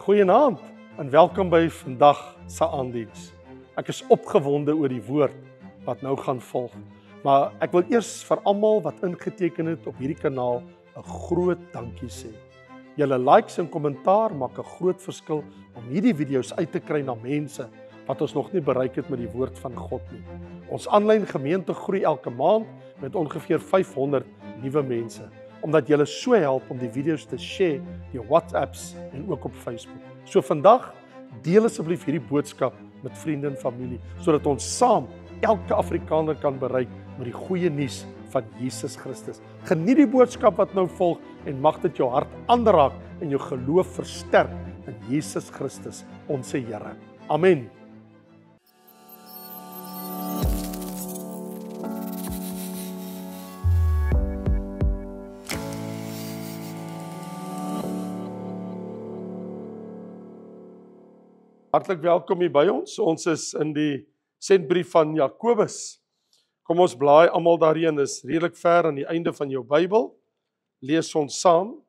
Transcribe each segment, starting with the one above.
Goeienaand en welkom by vandag se aandiens. Ek is opgewonde oor die woord wat nou gaan volg. Maar ek wil eers vir almal wat ingeteken het op hierdie kanaal 'n groot dankie sê. Julle likes en kommentaar maak 'n groot verskil om hierdie video's uit te kry na mense wat ons nog nie bereik het met die woord van God nie. Ons aanlyn gemeente groei elke maand met ongeveer 500 nuwe mense, omdat julle so help om die video's te share deur WhatsApps en ook op Facebook. So vandag, deel asseblief hierdie boodskap met vriende en familie, sodat ons saam elke Afrikaner kan bereik met die goeie nuus van Jesus Christus. Geniet die boodskap wat nou volg en mag dit jou hart aanraak en jou geloof versterk in Jesus Christus, ons Here. Amen. Hartlik welkom hier by ons. Ons is in die sendbrief van Jakobus. Kom ons blaai almal daarheen, is redelik ver aan die einde van jou Bybel. Lees ons saam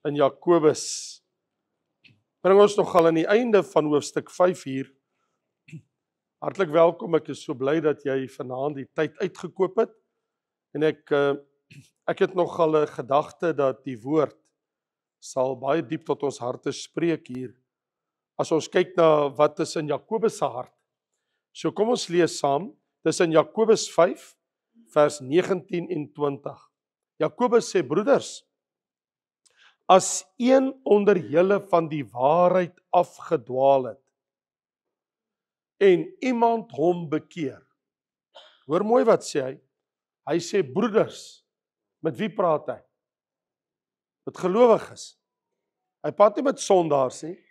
in Jakobus. Bring ons nogal aan die einde van hoofstuk 5 hier. Hartlik welkom, ek is so bly dat jy vanaand die tyd uitgekoop het. En ek het nogal 'n gedagte dat die woord sal baie diep tot ons harte spreek hier. As ons kyk na wat is in Jakobus se hart. So kom ons lees saam. Dis in Jakobus 5 vers 19 en 20. Jakobus sê: broeders, as een onder julle van die waarheid afgedwaal het en iemand hom bekeer. Hoor mooi wat sê hy. Hy sê broeders. Met wie praat hy? Met gelowiges. Hy praat nie met sondaars nie.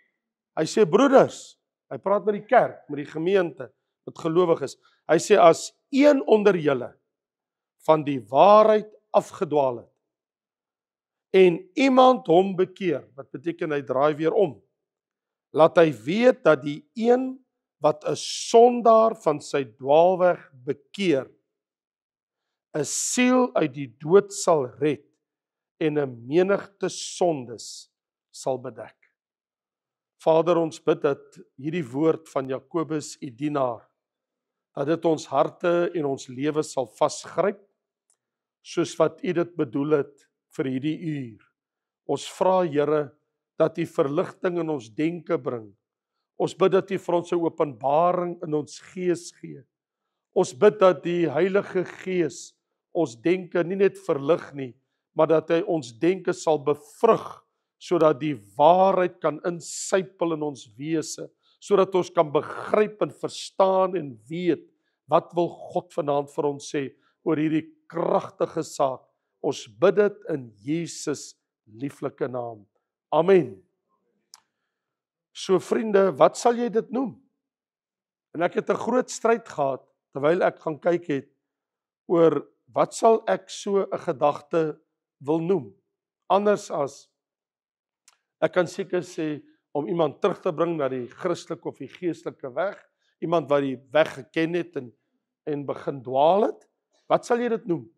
Hy sê broeders, hy praat met die kerk, met die gemeente, met gelowiges. Hy sê as een onder julle van die waarheid afgedwaal het en iemand hom bekeer, wat beteken hy draai weer om, laat hy weet dat die een wat 'n sondaar van sy dwaalweg bekeer, 'n siel uit die dood sal red en 'n menigte sondes sal bedek. Vader, ons bid dat hierdie woord van Jakobus, u dienaar, dat dit ons harte en ons lewe sal vasgryp, soos wat u dit bedoel het vir hierdie uur. Ons vra, Here, dat u verligting in ons denke bring. Ons bid dat u vir ons 'n openbaring in ons gees gee. Ons bid dat die Heilige Gees ons denke nie net verlig nie, maar dat hy ons denke sal bevrug, sodat die waarheid kan insypel in ons wese, sodat ons kan begryp en verstaan en weet, wat wil God vanaand vir ons sê oor hierdie kragtige saak. Ons bid dit in Jesus lieflike naam. Amen. So vriende, wat sal jy dit noem? En ek het 'n groot stryd gehad, terwyl ek gaan kyk het, oor wat sal ek so 'n gedagte wil noem? Anders as ek kan seker sê, om iemand terug te bring na die Christelike of die geestelike weg, iemand wat die weg geken het en begin dwaal het, wat sal jy dit noem?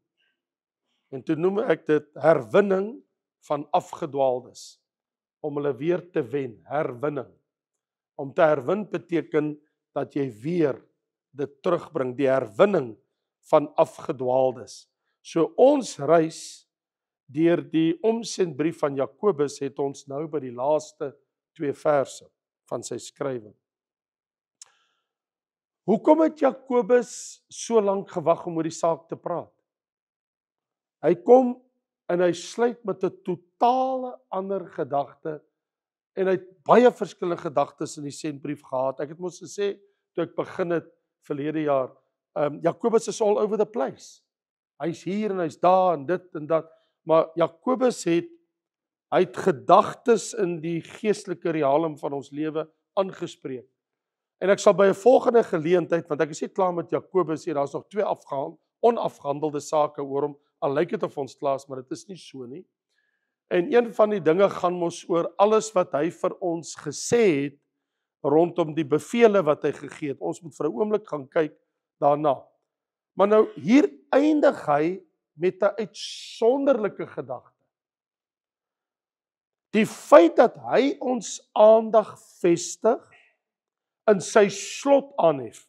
En toe noem ek dit herwinning van afgedwaaldes, om hulle weer te wen, herwinning. Om te herwin beteken dat jy weer dit terugbring, die herwinning van afgedwaaldes. So ons reis deur die omsendbrief van Jakobus het ons nou by die laaste 2 verse van sy skrywing. Hoekom het Jakobus so lank gewag om oor die saak te praat? Hy kom en hy sluit met 'n totale ander gedagte en hy het baie verskillende gedagtes in die sendbrief gehad. Ek het mos gesê toe ek begin het verlede jaar, Jakobus is all over the place. Hy's hier en hy's daar en dit en dat. Maar Jakobus hy het gedagtes in die geestelike realum van ons lewe aangespreek. En ek sal by 'n volgende geleentheid, want ek is nie klaar met Jakobus hier, daar's nog 2 onafgehandelde sake oor hom, al lyk dit of ons klaar is, maar dit is nie so nie. En een van die dinge gaan mos oor alles wat hy vir ons gesê het, rondom die bevele wat hy gegee het. Ons moet vir 'n oomblik gaan kyk daarna. Maar nou, hier eindig hy met 'n uitsonderlike gedagte. Die feit dat hy ons aandag vestig in sy slot aanhef,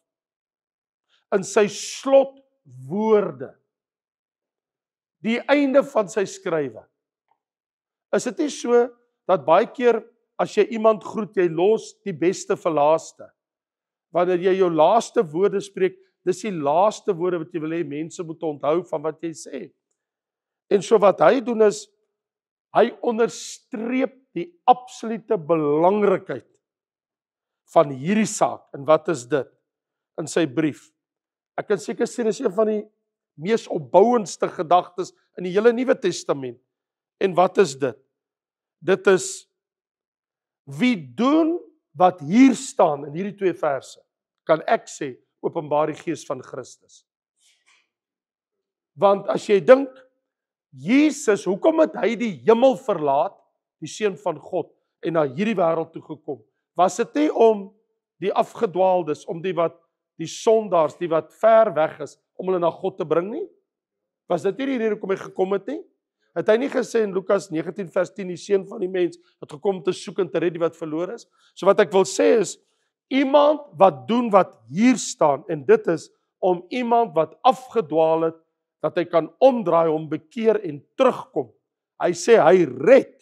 in sy slotwoorde, die einde van sy skrywe. Is dit nie so dat baie keer as jy iemand groet, jy los die beste vir laaste? Wanneer jy jou laaste woorde spreek, dis die laaste woorde wat jy wil hê mense moet onthou van wat jy sê. En so wat hy doen is, hy onderstreep die absolute belangrikheid van hierdie saak. En wat is dit? In sy brief. Ek kan seker sê, dis een van die mees opbouendste gedagtes in die hele Nuwe Testament. En wat is dit? Dit is, wie doen wat hier staan in hierdie 2 verse, kan ek sê, openbaar die Gees van Christus. Want as jy dink, Jesus, hoekom het hy die hemel verlaat, die Seun van God, en na hierdie wêreld toe gekom? Was dit nie om die afgedwaaldes, om die sondaars, die wat ver weg is, om hulle na God te bring nie? Was dit nie die rede hoekom hy gekom het nie? Het hy nie gesê in Lukas 19 vers 10, die Seun van die mens het gekom om te soek en te red die wat verlore is? So wat ek wil sê is, iemand wat doen wat hier staan, en dit is om iemand wat afgedwaal het, dat hy kan omdraai, hom bekeer en terugkom. Hy sê, hy red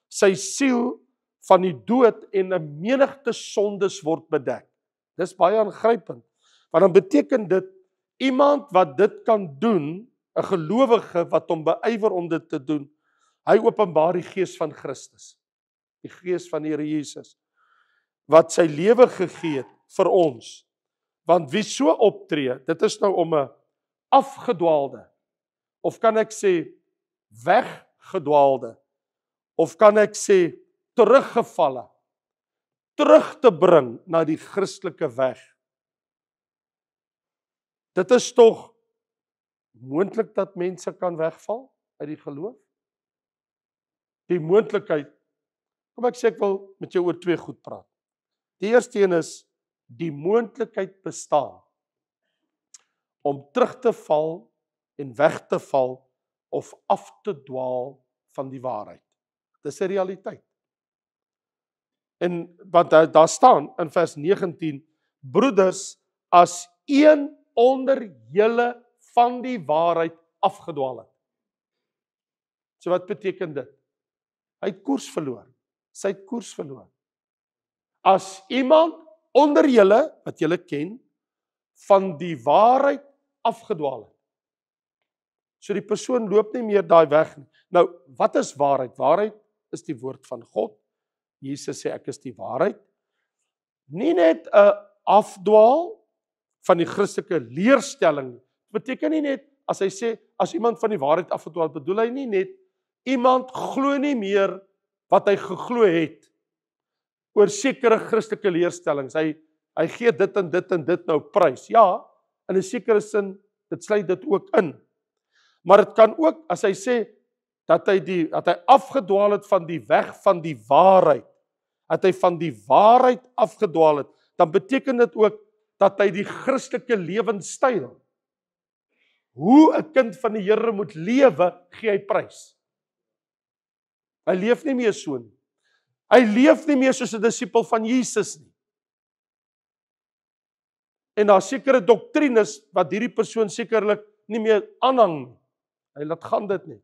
sy siel van die dood en 'n menigte sondes word bedek. Dis baie aangrypend. Want dan beteken dit, iemand wat dit kan doen, 'n gelowige wat hom beywer om dit te doen, hy openbaar die Gees van Christus. Die Gees van die Here Jesus, wat sy lewe gegee het vir ons. Want wie so optree, dit is nou om 'n afgedwaalde, of kan ek sê weggedwaalde, of kan ek sê teruggevalle, terug te bring na die Christelike weg. Dit is tog moontlik dat mense kan wegval uit die geloof? Die moontlikheid, kom ek sê ek wil met jou oor 2 goed praat. Die eerste een is, die moontlikheid bestaan om terug te val en weg te val of af te dwaal van die waarheid. Dis 'n realiteit. En wat daar staan in vers 19, broeders, as een onder julle van die waarheid afgedwaal het. So wat beteken dit? Hy het koers verloor. Sy het koers verloor. As iemand onder julle, wat julle ken, van die waarheid afgedwaal het. So die persoon loop nie meer daai weg nie. Nou, wat is waarheid? Waarheid is die woord van God. Jesus sê, ek is die waarheid. Nie net 'n afdwaal van die Christelike leerstelling. Beteken nie net, as hy sê, as iemand van die waarheid afgedwaal, bedoel hy nie net, iemand glo nie meer wat hy geglo het, oor sekere Christelike leerstellings. Hy gee dit en dit en dit nou prys. Ja, in 'n sekere sin, dit sluit dit ook in. Maar dit kan ook, as hy sê, dat hy afgedwaal het van die weg van die waarheid, dat hy van die waarheid afgedwaal het, dan beteken dit ook, dat hy die Christelike lewenstyl, hoe 'n kind van die Here moet lewe, gee hy prys. Hy leef nie meer so nie. Hy leef nie meer soos 'n disipel van Jesus nie. En daar sekere doktrines wat hierdie persoon sekerlik nie meer aanhang nie. Hy laat gaan dit nie.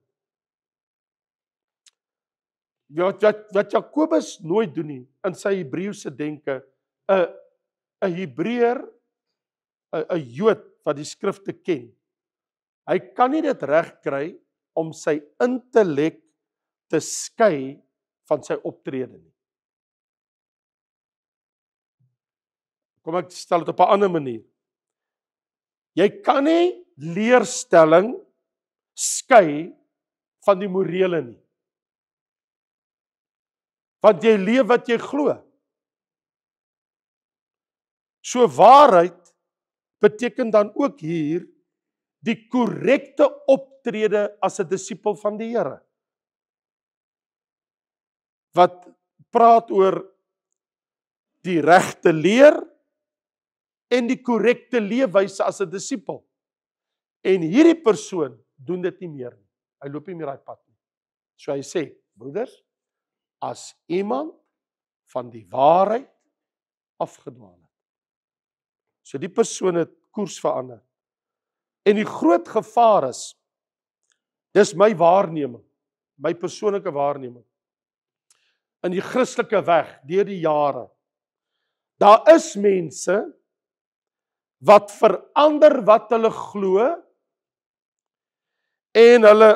Wat Jakobus nooit doen nie, in sy Hebreëse denke, 'n Hebreër, 'n Jood wat die skrifte ken, hy kan nie dit reg kry om sy intellek te skei van sy optrede nie. Kom ek stel dit op 'n ander manier. Jy kan nie leerstelling skei van die morele nie. Want jy leef wat jy glo. So waarheid beteken dan ook hier die korrekte optrede as 'n disipel van die Here. Wat praat oor die regte leer en die korrekte leefwyse as 'n disipel. En hierdie persoon doen dit nie meer nie. Hy loop nie meer daai pad nie. So hy sê, broeders, as iemand van die waarheid afgedwaal het. So die persoon het koers verander. En die groot gevaar is, dis my waarneming, my persoonlike waarneming, in die Christelike weg, deur die jare, daar is mense, wat verander wat hulle glo, en hulle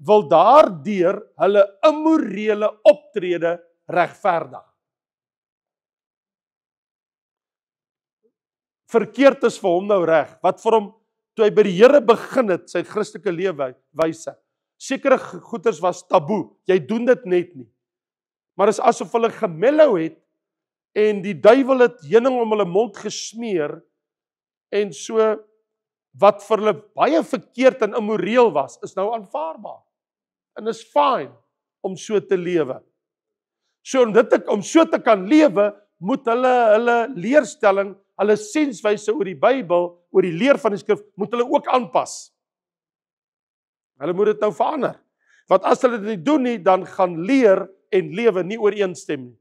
wil daardeur hulle immorele optrede regverdig. Verkeerd is vir hom nou reg, wat vir hom, toe hy by die Here begin het, sy Christelike leefwyse, sekere goeders was taboe, jy doen dit net nie. Maar is asof hulle gemellow het, en die duiwel het heuning om hulle mond gesmeer, en so, wat vir hulle baie verkeerd en immoreel was, is nou aanvaarbaar. En is fyn om so te lewe. So om so te kan lewe, moet hulle leerstelling, hulle sienswyse oor die Bybel, oor die leer van die skrif, moet hulle ook aanpas. Hulle moet dit nou verander. Want as hulle dit nie doen nie, dan gaan leer en lewe nie ooreenstem nie.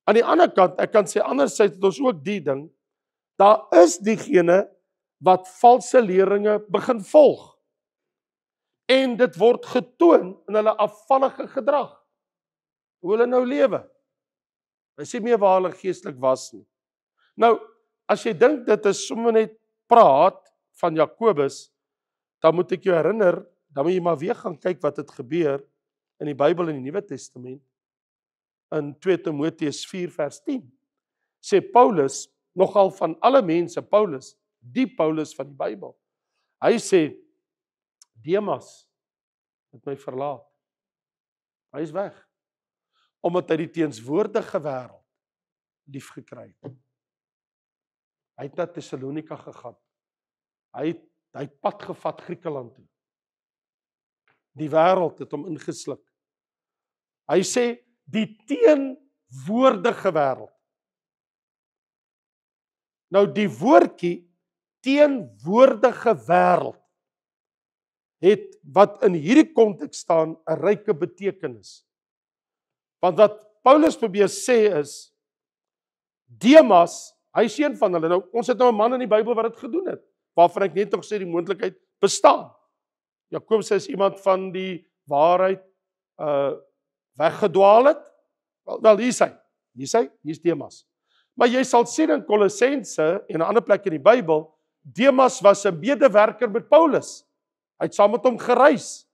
Aan die ander kant, ek kan sê anderzijds het ons ook die ding, daar is diegene wat valse leringe begin volg. En dit word getoon in hulle afvallige gedrag. Hoe hulle nou lewe. Hy sê meer waar hulle geestelik was nie. Nou, as jy dink dit is sommer net praat van Jakobus, dan moet ek jou herinner, dan moet jy maar weer gaan kyk wat het gebeur in die Bybel in die Nuwe Testament. In 2 Timoteus 4 vers 10 sê Paulus, nogal van alle mense, Paulus, die Paulus van die Bybel, hy sê, Demas het my verlaat. Hy is weg. Omdat hy die teenswoordige wêreld lief gekry het. Hy het na Thessalonika gegaan. Hy het pad gevat Griekeland toe. Die wêreld het hom ingesluk. Hy sê, die teenwoordige wêreld. Nou die woordjie, teenwoordige wêreld, het wat in hierdie konteks staan, 'n ryke betekenis. Want wat Paulus probeer sê is, Demas, hy is een van hulle. Nou, ons het nou 'n man in die Bybel wat dit gedoen het, waarvan ek net nog sê die moontlikheid bestaan. Jakobus is iemand van die waarheid weggedwaal het. Wel, hier is Demas. Maar jy sal sien in Kolossense en 'n ander plek in die Bybel, Demas was 'n medewerker met Paulus. Hy het saam met hom gereis.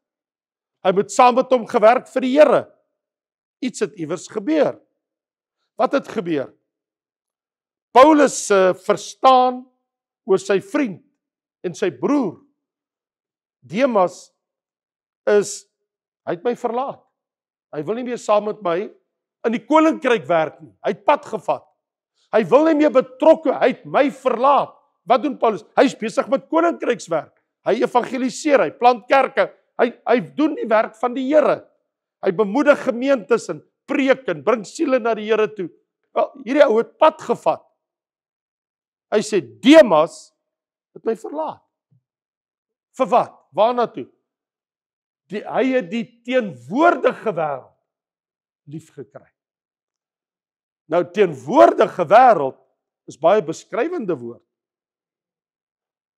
Hy het saam met hom gewerk vir die Here. Iets het iewers gebeur. Wat het gebeur? Paulus verstaan oor sy vriend en sy broer. Demas hy het my verlaat. Hy wil nie meer saam met my in die koninkryk werk nie. Hy het pad gevat. Hy wil nie meer betrokke, hy het my verlaat. Wat doen Paulus? Hy is besig met koninkrykswerk. Hy evangeliseer, hy plant kerke, hy doen die werk van die Here. Hy bemoedig gemeentes en preek en bring siele na die Here toe. Wel, hierdie ou het pad gevat. Hy sê, Demas het my verlaat. Vir wat? Waarna toe? Hy het die teenwoordige wêreld lief gekry. Nou, teenwoordige wêreld is baie beskrywende woord.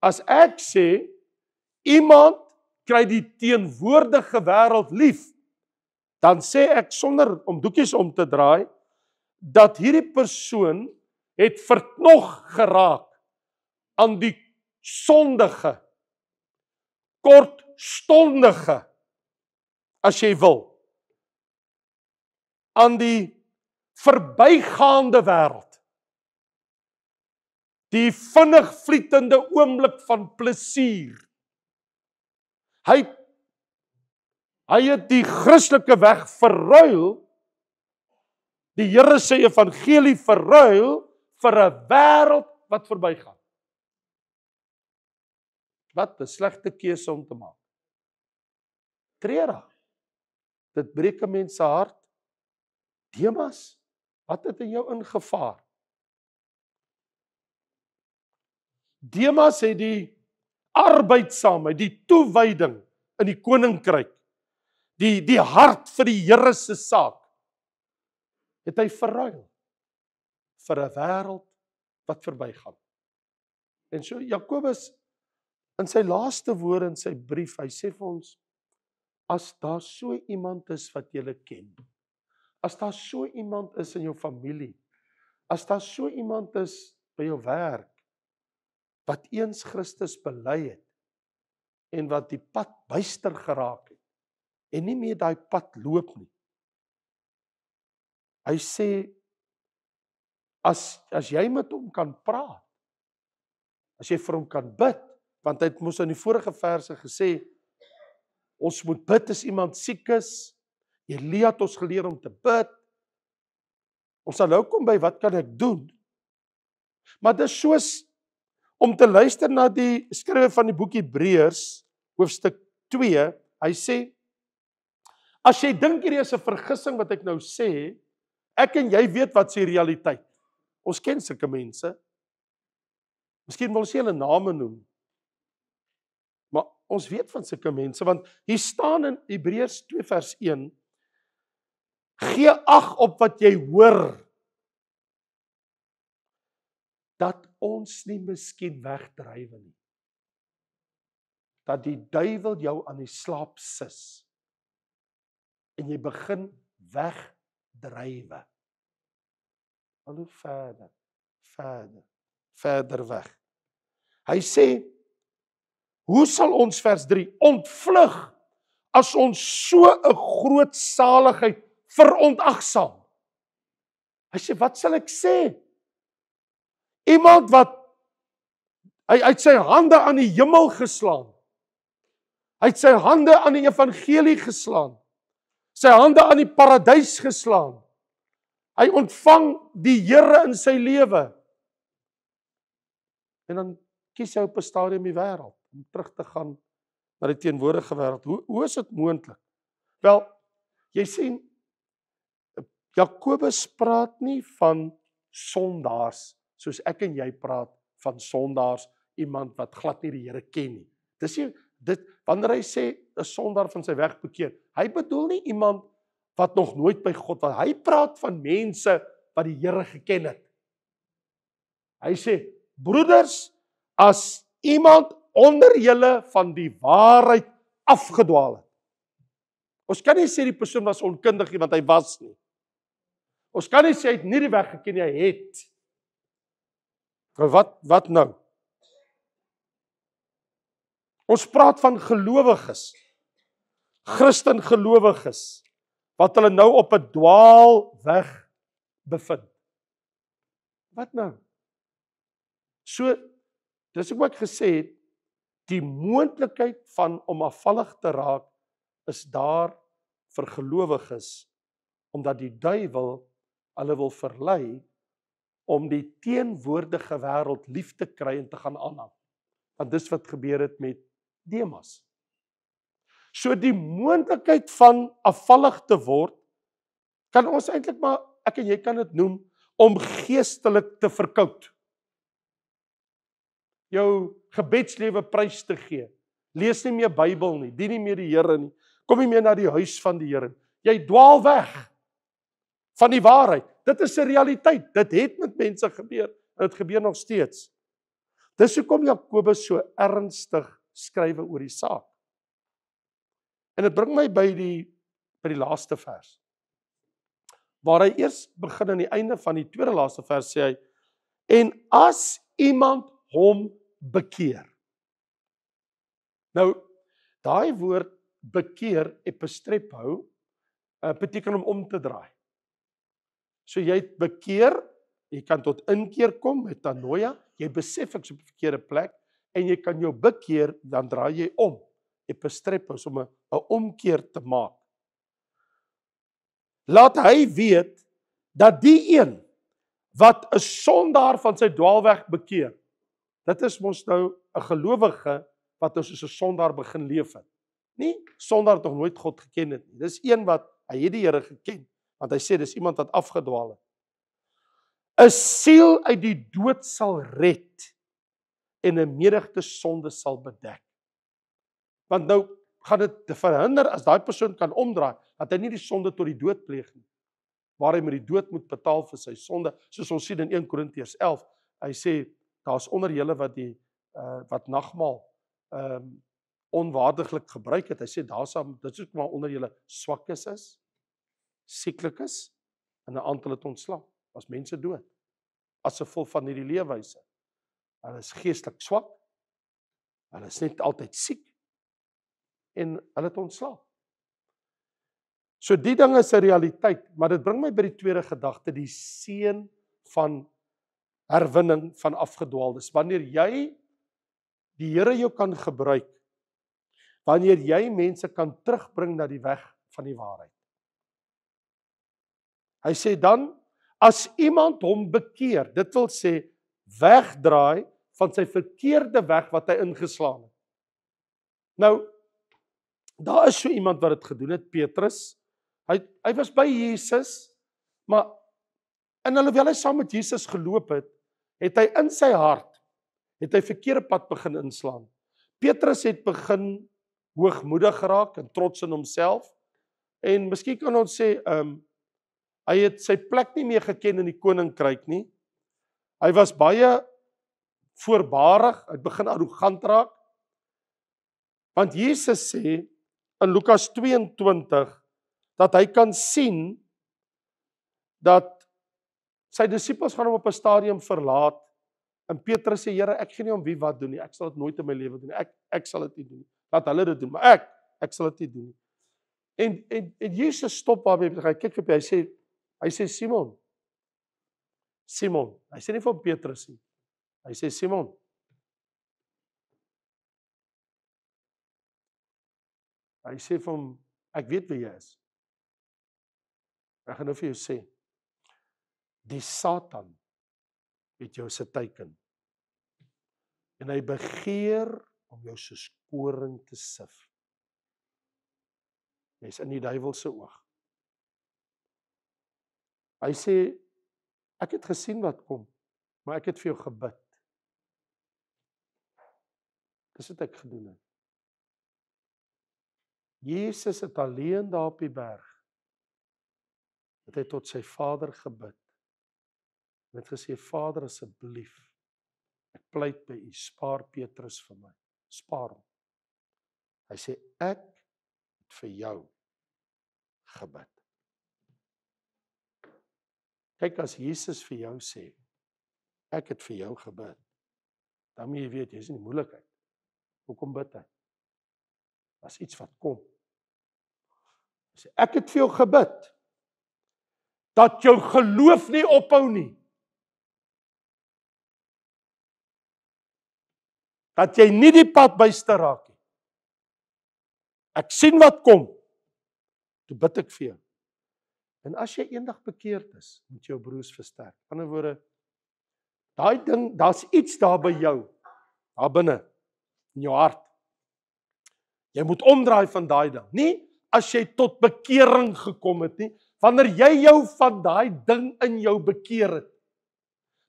As ek sê, iemand kry die teenwoordige wêreld lief, dan sê ek sonder om doekies om te draai, dat hierdie persoon het verknog geraak aan die sondige, kortstondige, as jy wil, aan die verbygaande wêreld, die vinnig vlietende oomblik van plesier. Hy het die Christelike weg verruil, die Here se evangelie verruil vir 'n wêreld wat verbygaan. Wat 'n slegte keuse om te maak. Treurig. Dit breek 'n mens se hart. Demas, wat het in jou ingevaar? Demas het die arbeidsaamheid, die toewyding in die koninkryk, die hart vir die Here se saak, het hy verruil vir 'n wêreld wat verbygaan. En so Jakobus in sy laaste woorde in sy brief, hy sê vir ons, as daar so iemand is wat jy ken, as daar so iemand is in jou familie, as daar so iemand is by jou werk, wat eens Christus bely het, en wat die pad byster geraak het, en nie meer daai pad loop nie. Hy sê, as jy met hom kan praat, as jy vir hom kan bid, want hy het mos in die vorige verse gesê, ons moet bid as iemand siek is, Elia het ons geleer om te bid, ons sal nou kom by wat kan ek doen, maar dit is soos om te luister na die skrywer van die boek Hebreërs, hoofstuk 2, hy sê, as jy dink hierdie is 'n vergissing wat ek nou sê, ek en jy weet wat se realiteit. Ons ken sulke mense. Miskien wil ons hulle name noem. Maar ons weet van sulke mense, want hier staan in Hebreërs 2 vers 1, gee ag op wat jy hoor, dat ons nie miskien wegdrywe nie. Dat die duiwel jou aan die slaap sis, en jy begin wegdrywe. Al hoe verder weg. Hy sê, hoe sal ons, vers 3, ontvlug, as ons so 'n groot saligheid verontagsaam? Hy sê, wat sal ek sê? Iemand wat, hy het sy hande aan die hemel geslaan, hy het sy hande aan die evangelie geslaan, sy hande aan die paradys geslaan, hy ontvang die Here in sy lewe, en dan kies hy op 'n stadium die wêreld, om terug te gaan na die teenwoordige wêreld. Hoe is dit moontlik? Wel, jy sien, Jakobus praat nie van sondaars, soos ek en jy praat van sondaars, iemand wat glad nie die Here ken nie. Dis nie, wanneer hy sê 'n sondaar van sy weg bekeer, hy bedoel nie iemand wat nog nooit by God was. Hy praat van mense wat die Here geken het. Hy sê, broeders, as iemand onder julle van die waarheid afgedwaal het. Ons kan nie sê die persoon was onkundig nie, want hy was nie. Ons kan nie sê hy het nie die weg geken nie, hy het. Wat nou? Ons praat van gelowiges, Christen gelowiges, wat hulle nou op 'n dwaalweg bevind. Wat nou? So, dis ook gesê het, die moontlikheid van om afvallig te raak, is daar vir gelowiges, omdat die duiwel hulle wil verlei, om die teenwoordige wêreld lief te kry en te gaan aanhang. Want dis wat gebeur het met Demas. So die moontlikheid van afvallig te word, kan ons eintlik maar, ek en jy kan dit noem, om geestelik te verkoud. Jou gebedslewe prys te gee. Lees nie meer Bybel nie, dien nie meer die Here nie, kom nie meer na die huis van die Here. Jy dwaal weg van die waarheid. Dit is 'n realiteit. Dit het met mense gebeur, en dit gebeur nog steeds. Dis hoekom Jakobus so ernstig skrywe oor die saak. En dit bring my by die laaste vers, waar hy eers begin aan die einde van die tweede laaste vers sê hy, en as iemand hom bekeer. Nou, daai woord bekeer, epistrepo, beteken om te draai. So jy het bekeer, jy kan tot inkeer kom, metanoia, jy besef ek is op die verkeerde plek, en jy kan jou bekeer, dan draai jy om. Epistrepo, om 'n omkeer te maak. Laat hy weet, dat die een, wat 'n sondaar van sy dwaalweg bekeer, dit is mos nou 'n gelowige, wat ons soos 'n sondaar begin leef het. Nie sondaar het nog nooit God geken het nie. Dis een wat, hy het die Here geken, want hy sê, dis iemand wat afgedwaal het. 'n siel uit die dood sal red, en 'n menigte sonde sal bedek. Want nou, gaan dit te verhinder as daai persoon kan omdraai, dat hy nie die sonde tot die dood pleeg nie. Waar hy met die dood moet betaal vir sy sonde, soos ons sien in 1 Korintiërs 11. Hy sê, daar's onder julle wat nagmaal onwaardiglik gebruik het. Hy sê, dit is ook maar onder julle swakkes is, sieklik is, en 'n aantal het ontslaan. As mense dood, as gevolg van hierdie leefwyse. Hulle is geestelik swak, hulle is net altyd siek, en hulle het ontslaan. So die ding is 'n realiteit, maar dit bring my by die tweede gedagte, die seën van herwinning van afgedwaaldes. Wanneer jy die Here jou kan gebruik, wanneer jy mense kan terugbring na die weg van die waarheid. Hy sê dan, as iemand hom bekeer, dit wil sê, wegdraai van sy verkeerde weg wat hy ingeslaan het. Nou, daar is so iemand wat dit gedoen het, Petrus. Hy was by Jesus, maar en alhoewel hy saam met Jesus geloop het, het hy in sy hart, het hy verkeerde pad begin inslaan. Petrus het begin hoogmoedig geraak en trots in homself, en miskien kan ons sê, hy het sy plek nie meer geken in die koninkryk nie. Hy was baie voorbarig, hy het begin arrogant raak, want Jesus sê in Lukas 22, dat hy kan sien, dat sy disippels gaan hom op 'n stadium verlaat, en Petrus sê, Here, ek gee nie om wie wat doen nie, ek sal dit nooit in my lewe doen nie, ek sal dit nie doen nie, laat hulle dit doen, maar ek sal dit nie doen nie. En Jesus stop waarby hy kyk vir hy sê, Simon, hy sê nie vir Petrus nie, hy sê, Simon, hy sê vir hom, ek weet wie jy is. Ek gaan nou vir jou sê, die Satan het jou se teiken, en hy begeer om jou soos koring te sif. Jy's in die duiwel se oog. Hy sê, ek het gesien wat kom, maar ek het vir jou gebid. Dis wat ek gedoen het. Jesus het alleen daar op die berg, het hy tot sy Vader gebid, en het gesê, Vader, asseblief, ek pleit by u, spaar Petrus vir my, spaar hom. Hy sê, ek het vir jou gebid. Kyk, as Jesus vir jou sê, ek het vir jou gebid, dan moet jy weet, jy is in die moeilikheid. Hoekom bid hy? Dat is iets wat kom. Hy sê, ek het vir jou gebid, dat jou geloof nie ophou nie. Dat jy nie die pad byste raak nie. Ek sien wat kom, toe bid ek vir jou. En as jy eendag bekeerd is, moet jy jou broers versterk. In ander woorde, daai ding, daar's iets daar by jou, daar binne, in jou hart. Jy moet omdraai van daai ding. Nie as jy tot bekering gekom het nie, wanneer jy jou van daai ding in jou bekeer het,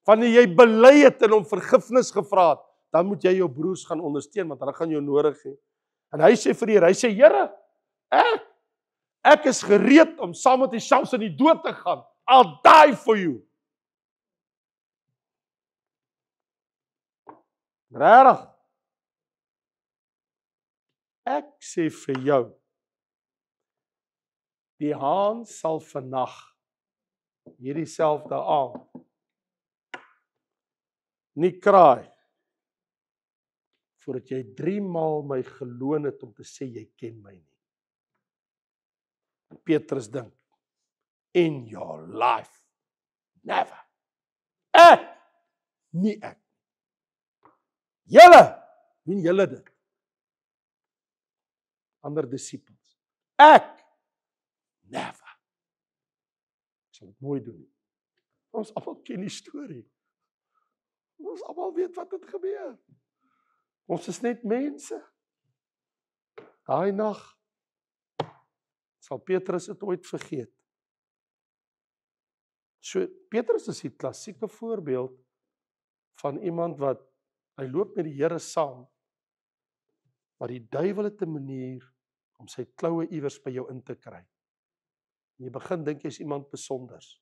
wanneer jy bely het en om vergifnis gevra het, dan moet jy jou broers gaan ondersteun, want hulle gaan jou nodig hê. En hy sê vir die Here, hy sê, Here, ek is gereed om saam met u selfs in die dood te gaan. I'll die for you. Regtig. Ek sê vir jou, die haan sal vannag, hierdie selfde aand, nie kraai, voordat jy 3 maal my geloon het om te sê, jy ken my nie. En Petrus dink, in your life, never. Nie ek. Julle, doen julle dit. Ander disippels. Never. Ek sal dit nooit doen nie. Ons almal ken die storie. Ons almal weet wat het gebeur. Ons is net mense. Daai nag sal Petrus dit ooit vergeet. So Petrus is die klassieke voorbeeld van iemand wat hy loop met die Here saam, maar die duiwel het 'n manier om sy kloue iewers by jou in te kry. En jy begin dink jy is iemand besonders.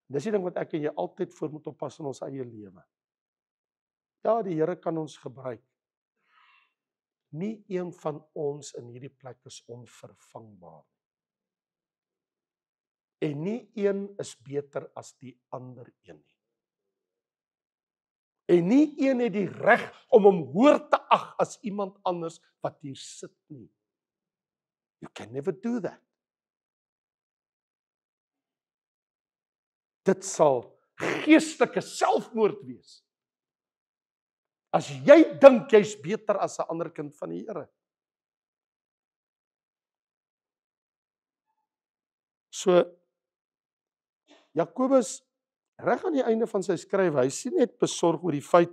Dis die ding wat ek en jy altyd voor moet oppas in ons eie lewe. Ja, die Here kan ons gebruik. Nie een van ons in hierdie plek is onvervangbaar. En nie een is beter as die ander een nie. En nie een het die reg om hom hoër te ag as iemand anders wat hier sit nie. You can never do that. Dit sal geestelike selfmoord wees. As jy dink jy's beter as 'n ander kind van die Here. So Jakobus reg aan die einde van sy skryf, hy is nie net besorg oor die feit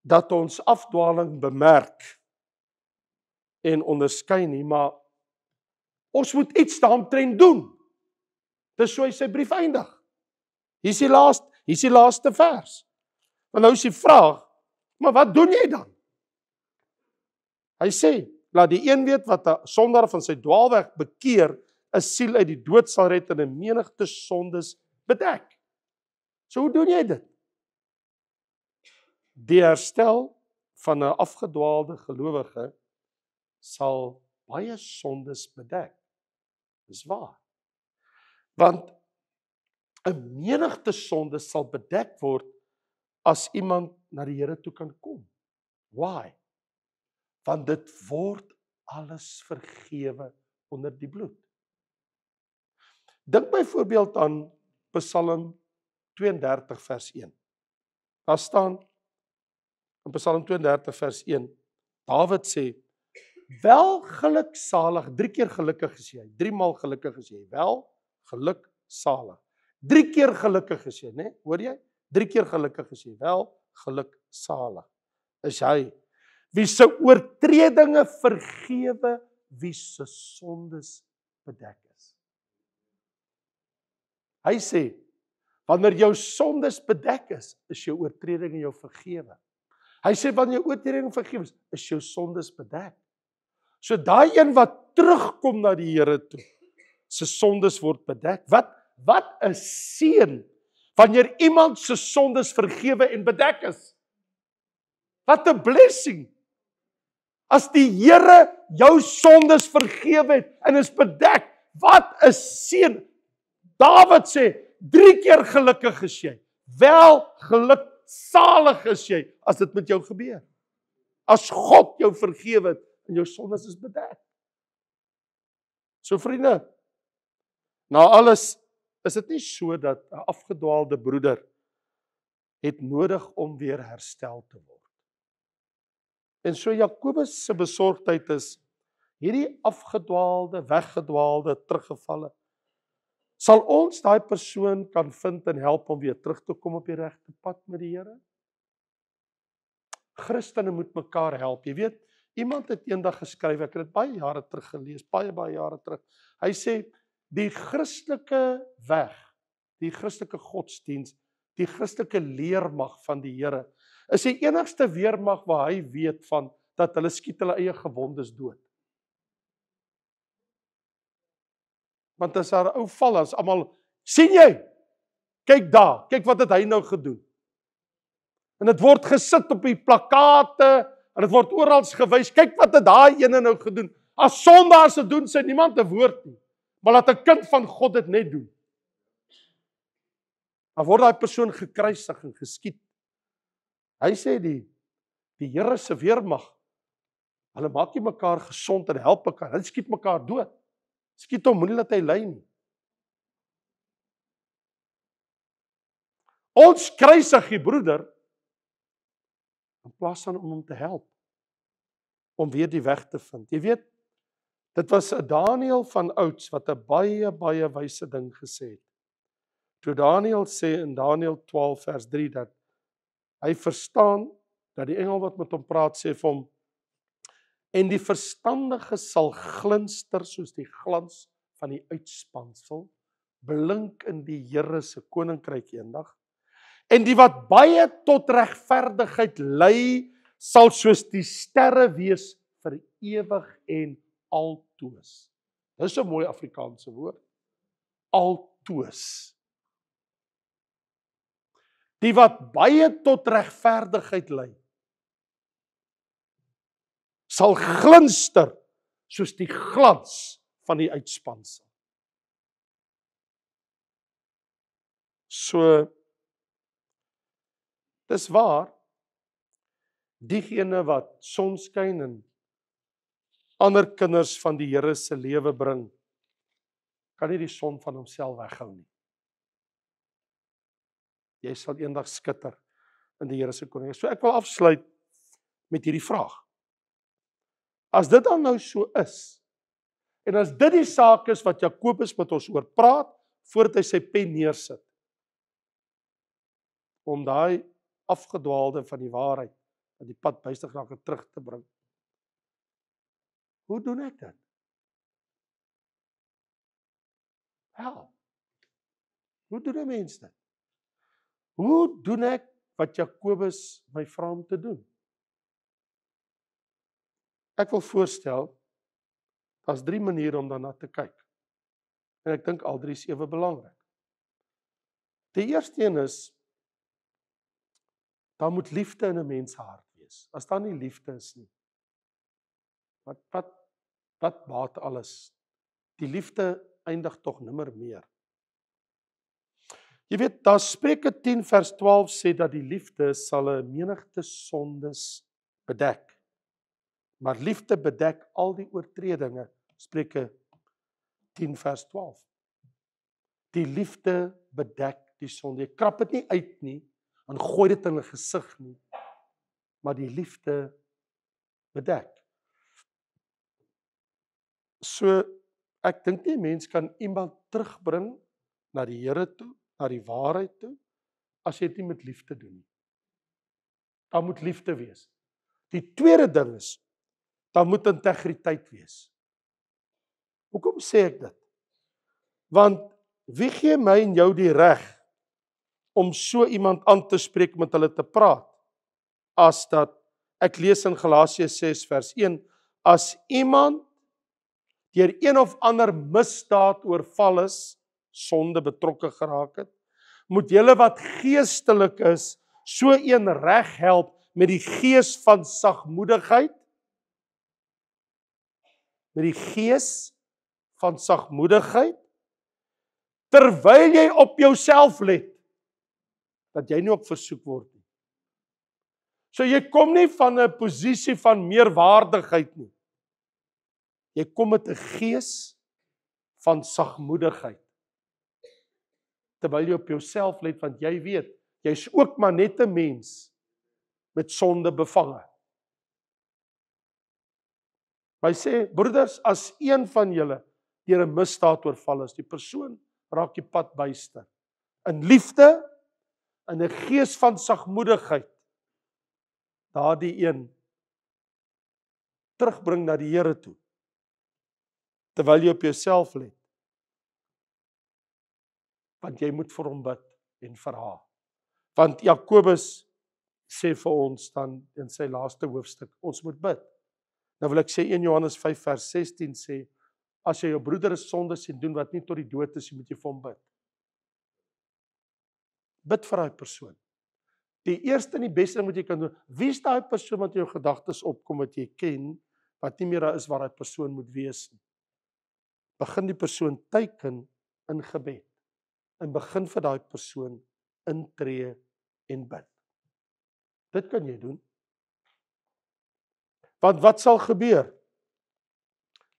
dat ons afdwaling bemerk en onderskei nie, maar ons moet iets daaromtrent doen. Dis so hy sy brief eindig. Hier is die laaste vers. Want nou is die vraag, maar wat doen jy dan? Hy sê, laat die een weet wat 'n sondaar van sy dwaalweg bekeer, 'n siel uit die dood sal red en 'n menigte sondes bedek. So hoe doen jy dit? Die herstel van 'n afgedwaalde gelowige sal baie sondes bedek. Dis waar. Want 'n menigte sondes sal bedek word as iemand na die Here toe kan kom. Why? Want dit word alles vergewe onder die bloed. Dink byvoorbeeld aan Psalm 32 vers 1. Daar staan in Psalm 32 vers 1, Dawid sê, wel geluksalig, 3 keer gelukkig is jy, 3 maal gelukkig is jy, wel geluksalig. 3 keer gelukkig is jy, né? Hoor jy? 3 keer gelukkig is jy, wel geluksalig. Is hy wie se oortredinge vergewe, wie se sondes bedek is. Hy sê, wanneer jou sondes bedek is jou oortredinge jou vergewe. Hy sê, wanneer jou oortredinge vergewe is jou sondes bedek. So daai een wat terugkom na die Here toe, se sondes word bedek. Wat 'n seën wanneer iemand se sondes vergewe en bedek is. Wat 'n blessing. As die Here jou sondes vergewe het en is bedek, wat 'n seën. Dawid sê, 3 keer gelukkig is jy. Wel geluksalig is jy as dit met jou gebeur. As God jou vergewe het en jou sondes is bedek. So vriende, na alles is dit nie so dat 'n afgedwaalde broeder het nodig om weer herstel te word. En so Jakobus se besorgdheid is, hierdie afgedwaalde, weggedwaalde, teruggevalle, sal ons daai persoon kan vind en help om weer terug te kom op die regte pad met die Here? Christene moet mekaar help. Jy weet, iemand het eendag geskryf, ek het dit baie jare terug gelees, baie jare terug. Hy sê, die Christelike weg, die Christelike godsdiens, die Christelike leermag van die Here, is die enigste weermag waar hy weet van, dat hulle skiet hulle eie gewondes dood. Want as daar 'n ou val, as almal, sien jy? Kyk daar, kyk wat het hy nou gedoen. En dit word gesit op die plakate, en dit word oral gewys, kyk wat het daai ene nou gedoen. As sondaars se doen, sê niemand 'n woord nie. Maar laat 'n kind van God dit net doen. Dan word daai persoon gekruisig en geskiet. Hy sê die Here se weermag, hulle maak nie mekaar gesond en help mekaar, hulle skiet mekaar dood. Skiet hom, moenie laat hy ly nie. Ons kruisig die broeder, in plaas van om hom te help, om weer die weg te vind. Jy weet, dit was 'n Daniël van ouds, wat 'n baie wyse ding gesê het. Toe Daniël sê in Daniël 12 vers 3, dat hy verstaan, dat die engel wat met hom praat, sê vir hom, en die verstandige sal glinster soos die glans van die uitspansel, blink in die Here se koninkryk eendag, en die wat baie tot regverdigheid lei, sal soos die sterre wees vir ewig en altoos. Dis 'n mooi Afrikaanse woord. Altoos. Die wat baie tot regverdigheid lei, sal glinster soos die glans van die uitspansel. So, dis waar, diegene wat sonskyn en ander kinders van die Here se lewe bring, kan nie die son van homself weghou nie. Jy sal eendag skitter in die Here se koninkryk. So ek wil afsluit met hierdie vraag. As dit dan nou so is, en as dit die saak is wat Jakobus met ons oor praat, voordat hy sy pen neersit, om daai afgedwaalde van die waarheid, dat die pad buistig raak en terug te bring. Hoe doen ek dit? Wel, hoe doen 'n mens dit? Hoe doen ek wat Jakobus my vra om te doen? Ek wil voorstel, daar's 3 maniere om daarna te kyk. En ek dink al 3 is ewe belangrik. Die eerste een is, daar moet liefde in 'n mens se hart wees. As daar nie liefde is nie, wat baat alles? Die liefde eindig tog nimmer meer. Jy weet, daar Spreuke 10 vers 12 sê dat die liefde sal 'n menigte sondes bedek. Maar liefde bedek al die oortredinge. Spreuke 10 vers 12. Die liefde bedek die sonde. Jy krap dit nie uit nie, en gooi dit in hulle gesig nie, maar die liefde bedek. So, ek dink nie 'n mens kan iemand terugbring na die Here toe, na die waarheid toe, as jy dit nie met liefde doen nie. Daar moet liefde wees. Die tweede ding is, daar moet integriteit wees. Hoekom sê ek dit? Want wie gee my en jou die reg om so iemand aan te spreek, met hulle te praat, as dat, ek lees in Galasiërs 6 vers 1, as iemand deur een of ander misdaad oorval is, sonde betrokke geraak het, moet julle wat geestelik is, so een reg help met die gees van sagmoedigheid, met die gees van sagmoedigheid, terwyl jy op jouself let, dat jy nie ook versoek word nie. So jy kom nie van 'n posisie van meerwaardigheid nie. Jy kom met 'n gees van sagmoedigheid. Terwyl jy op jouself let, want jy weet, jy's ook maar net 'n mens met sonde bevange. Hy sê, broeders, as een van julle deur 'n misdaad oorval is, die persoon raak die pad byster. In liefde, in 'n gees van sagmoedigheid, daardie een terugbring na die Here toe, terwyl jy op jouself let. Want jy moet vir hom bid en vir haar. Want Jakobus sê vir ons dan in sy laaste hoofstuk, ons moet bid. Nou wil ek sê 1 Johannes 5 vers 16 sê, as jy jou broeder 'n sonde sien doen wat nie tot die dood is, moet jy vir hom bid. Bid vir daai persoon. Die eerste en die beste ding wat jy kan doen, wie is daai persoon wat in jou gedagtes opkom wat jy ken, wat nie meer daar is waar daai persoon moet wees nie. Begin die persoon teiken in gebed. En begin vir daai persoon intree en bid. Dit kan jy doen. Want wat sal gebeur?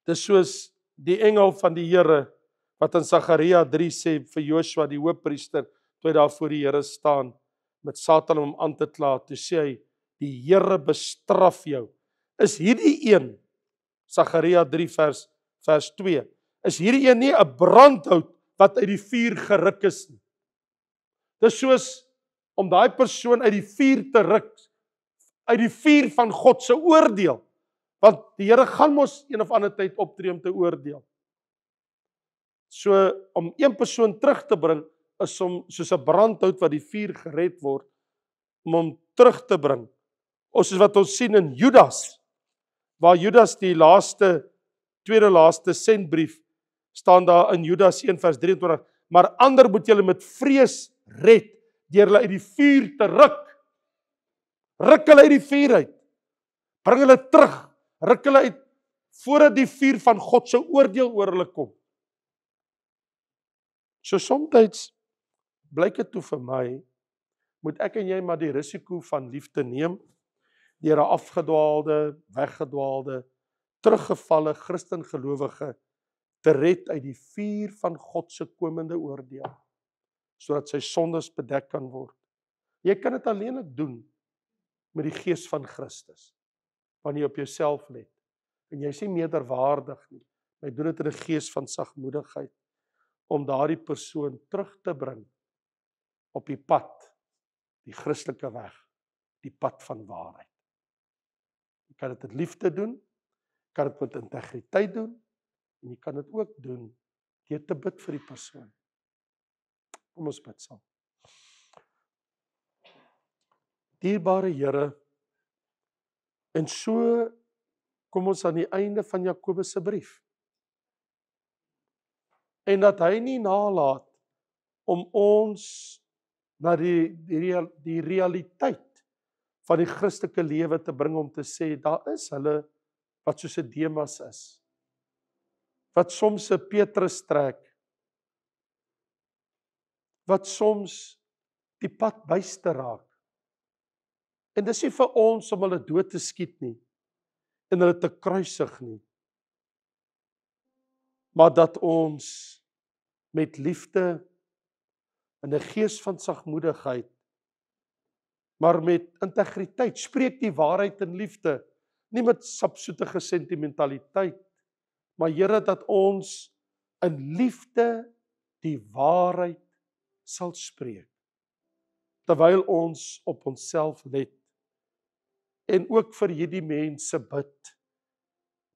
Dis soos die engel van die Here, wat in Sagaria 3 sê vir Joshua die hoofpriester, toe hy daar voor die Here staan, met Satan om hom aan te kla, toe sê hy, die Here bestraf jou. Is hierdie een, Sagaria 3 vers 2, is hierdie een nie 'n brandhout wat uit die vuur geruk is nie. Dis soos om daai persoon uit die vuur te ruk, uit die vuur van God se oordeel. Want die Here gaan mos een of ander tyd optree om te oordeel. So om een persoon terug te bring, is om soos 'n brandhout wat die vuur gered word, om hom terug te bring. Ons is wat ons sien in Judas. waar Judas die tweede laaste sendbrief, staan daar in Judas 1 vers 23, maar ander moet julle met vrees red, deur hulle uit die vuur te ruk. Ruk hulle uit die vuur uit. Bring hulle terug. Ruk hulle uit, voordat die vuur van God se oordeel oor hulle kom. So soms blyk dit toe vir my, moet ek en jy maar die risiko van liefde neem, deur 'n afgedwaalde, weggedwaalde, teruggevalle Christengelowige te red uit die vuur van God se komende oordeel, sodat sy sondes bedek kan word. Jy kan dit alleenlik doen met die gees van Christus, wanneer jy op jouself let. En jy is nie meerderwaardig nie, maar jy doen dit in 'n gees van sagmoedigheid, om daardie persoon terug te bring op die pad, die Christelike weg, die pad van waarheid. Jy kan dit in liefde doen, jy kan dit met integriteit doen, en jy kan dit ook doen deur te bid vir die persoon. Kom ons bid saam. Dierbare Here, en so kom ons aan die einde van Jakobus se brief. En dat hy nie naalaat om ons na die realiteit van die Christelike lewe te bring, om te sê, daar is hulle wat soos 'n Demas is, wat soms 'n Petrus trek, wat soms die pad byste raak. En dis nie vir ons om hulle dood te skiet nie, en hulle te kruisig nie, maar dat ons met liefde, in 'n gees van sagmoedigheid, maar met integriteit, spreek die waarheid in liefde, nie met sapsoetige sentimentaliteit, maar Here, dat ons in liefde die waarheid sal spreek, terwyl ons op onsself let, en ook vir hierdie mense bid,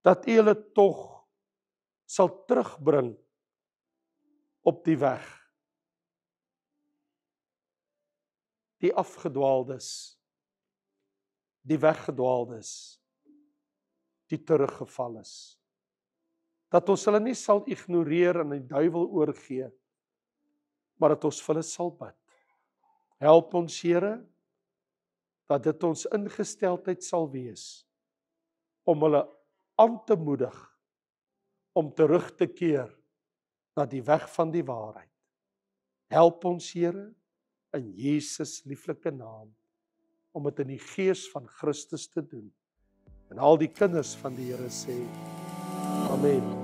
dat U hulle tog sal terugbring op die weg. Die afgedwaaldes, die weggedwaaldes, die teruggevalles. Dat ons hulle nie sal ignoreer en die duiwel oorgee, maar dat ons vir hulle sal bid. Help ons, Here, dat dit ons ingesteldheid sal wees, om hulle aan te moedig, om terug te keer na die weg van die waarheid. Help ons, Here, in Jesus lieflike naam, om dit in die gees van Christus te doen. En al die kinders van die Here sê, Amen.